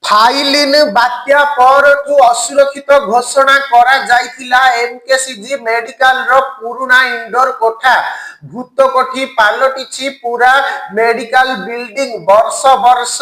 Phylline बात्या परठू असुरक्षित घोषणा करा जाइथिला एमकेसीजी मेडिकल रो पुराना इंडोर कोठा भूत कोठी पालटिछि पूरा मेडिकल बिल्डिंग वर्ष वर्ष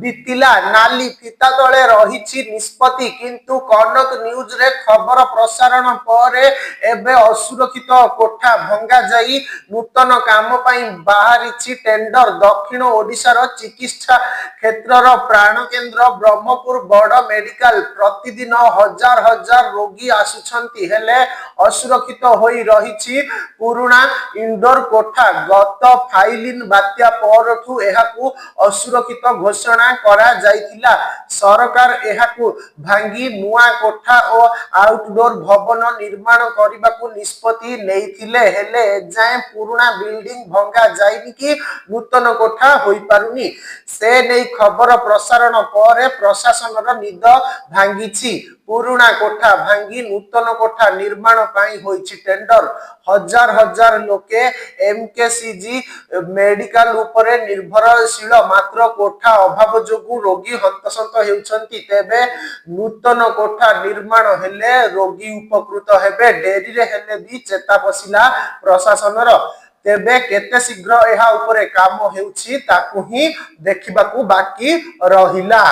बीतिला नाली फिता तले रहिछि निष्पत्ति किंतु कनक न्यूज रे खबर प्रसारण परे एबे असुरक्षित कोठा भंगा जाई नूतन काम पई बाहरिछि टेंडर दक्षिण ओडिसा रो चिकित्सा क्षेत्र रो प्राण केंद्र ब्रह्मपुर बड़ मेडिकल प्रतिदिन हजार हजार रोगी आसुछंती हेले असुरक्षित होई रहिछि पुराना इंडोर कोठा गत फाइलिन बात्या परठू एहाकू असुरक्षित घोषणा करा जाइथिला सरकार एहाकू भांगी नुआ कोठा और आउटडोर भवन निर्माण करबाकू निष्पत्ति नेइथिले हेले एजाए पुराना बिल्डिंग भंगा जाइनि कि नूतन कोठा होई पारुनी से नै खबर प्रसारण पर प्रशासन निद भांगी पुराना कोठा भांगी नूतन कोठा निर्माण पाई होइछि टेंडर हजार हजार लोके एमकेसीजी मेडिकल उपरे निर्भरशील मात्र कोठा अभाव जोगु रोगी हंतसंत हेउछंती तेबे नूतन कोठा निर्माण हेले रोगी उपकृत हेबे डेरी रे हेले भी चेता पसिला प्रशासनर तेबे केते शीघ्र एहा उपरे काम हेउछि ताकू ही देखिबाकू बाकी रहिला।